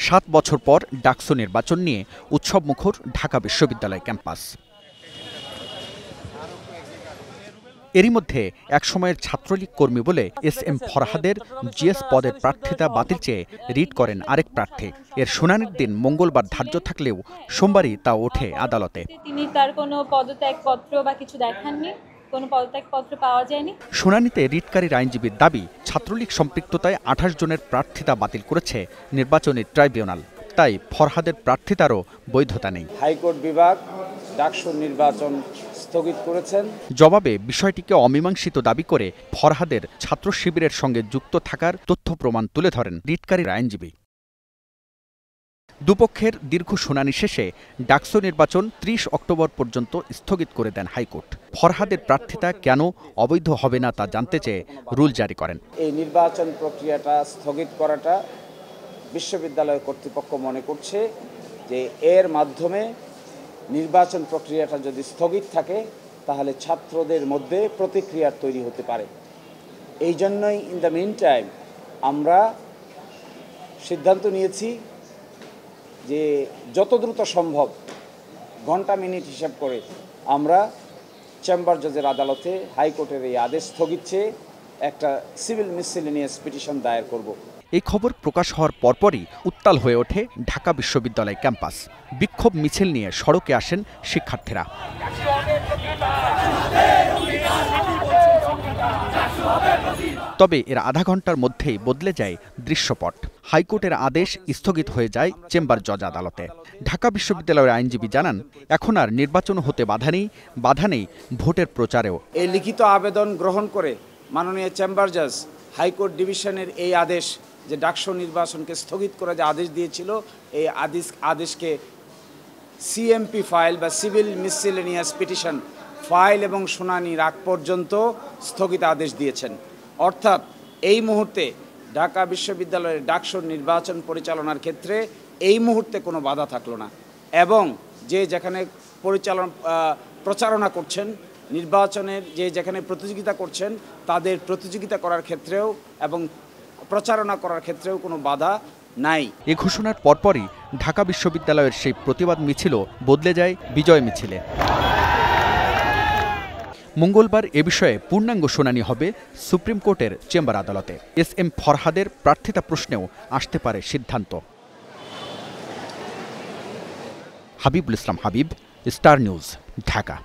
7 বছর পর ডাকসু নির্বাচন নিয়ে উৎসবমুখর ঢাকা বিশ্ববিদ্যালয় ক্যাম্পাস। এরই মধ্যে একসময়ের ছাত্রলীগ কর্মী বলে এস.এম. ফরহাদের জিএস পদের প্রার্থিতা বাতিল চেয়ে রিট করেন আরেক প্রার্থী। এর শুনানির দিন মঙ্গলবার ধার্য থাকলেও সোমবারই তা ওঠে আদালতে। তিনি তার কোনো পদত্যাগপত্র বা কিছু দেখাননি, কোনো পদত্যাগপত্র পাওয়া যায়নি। শুনানিতে রিটকারীর আইনজীবীর দাবি, ছাত্রলীগ সম্পৃক্ততায় 28 জনের প্রার্থিতা বাতিল করেছে নির্বাচনী ট্রাইব্যুনাল, তাই ফরহাদের প্রার্থিতারও বৈধতা নেই। হাইকোর্ট বিভাগ ডাকসুর নির্বাচন স্থগিত করেছেন। জবাবে বিষয়টিকে অমীমাংসিত দাবি করে ফরহাদের ছাত্র শিবিরের সঙ্গে যুক্ত থাকার তথ্য প্রমাণ তুলে ধরেন রিটকারীর আইনজীবী। দুপক্ষের দীর্ঘ শুনানি শেষে ডাকসু নির্বাচন 30 অক্টোবর পর্যন্ত স্থগিত করে দেন হাইকোর্ট। ফরহাদের প্রার্থিতা কেন অবৈধ হবে না তা জানতে চেয়ে রুল জারি করেন। এই নির্বাচন প্রক্রিয়াটা স্থগিত করাটা বিশ্ববিদ্যালয় কর্তৃপক্ষ মনে করছে যে এর মাধ্যমে নির্বাচন প্রক্রিয়াটা যদি স্থগিত থাকে তাহলে ছাত্রদের মধ্যে প্রতিক্রিয়া তৈরি হতে পারে। এই জন্যই ইন দ্য মিন টাইম আমরা সিদ্ধান্ত নিয়েছি যে যত দ্রুত সম্ভব ঘন্টা মিনিট হিসাব করে আমরা চেম্বার জজের আদালতে হাইকোর্টের এই আদেশ স্থগিত চেয়ে একটা সিভিল মিসসেলেনিয়াস পিটিশন দায়ের করব। এই খবর প্রকাশ হওয়ার পরপরই উত্তাল হয়ে ওঠে ঢাকা বিশ্ববিদ্যালয় ক্যাম্পাস। বিক্ষোভ মিছিল নিয়ে সড়কে আসেন শিক্ষার্থীরা। তবে এর আধা ঘন্টার মধ্যেই বদলে যায় দৃশ্যপট। হাইকোর্টের আদেশ স্থগিত হয়ে যায় চেম্বার জজ আদালতে। ঢাকা বিশ্ববিদ্যালয়ের আইনজীবী জানান, এখন আর নির্বাচন হতে বাধা নেই ভোটের প্রচারেও। এই লিখিত আবেদন গ্রহণ করে মাননীয় চেম্বার জজ হাইকোর্ট ডিভিশনের এই আদেশ যে ডাকসু নির্বাচনকে স্থগিত করে যে আদেশ দিয়েছিল, এই আদেশকে সিএমপি ফাইল বা সিভিল মিসসেলেনিয়াস পিটিশন ফাইল এবং শুনানির আগ পর্যন্ত স্থগিত আদেশ দিয়েছেন। অর্থাৎ এই মুহূর্তে ঢাকা বিশ্ববিদ্যালয়ের ডাকসুর নির্বাচন পরিচালনার ক্ষেত্রে এই মুহূর্তে কোনো বাধা থাকলো না, এবং যে যেখানে প্রচারণা করছেন, নির্বাচনের যে যেখানে প্রতিযোগিতা করছেন, তাদের প্রতিযোগিতা করার ক্ষেত্রেও এবং প্রচারণা করার ক্ষেত্রেও কোনো বাধা নাই। এ ঘোষণার পরপরই ঢাকা বিশ্ববিদ্যালয়ের সেই প্রতিবাদ মিছিলও বদলে যায় বিজয় মিছিলে। মঙ্গলবার এ বিষয়ে পূর্ণাঙ্গ শুনানি হবে সুপ্রিম কোর্টের চেম্বার আদালতে। এস.এম. ফরহাদের প্রার্থিতা প্রশ্নেও আসতে পারে সিদ্ধান্ত। হাবিবুল ইসলাম হাবিব, স্টার নিউজ, ঢাকা।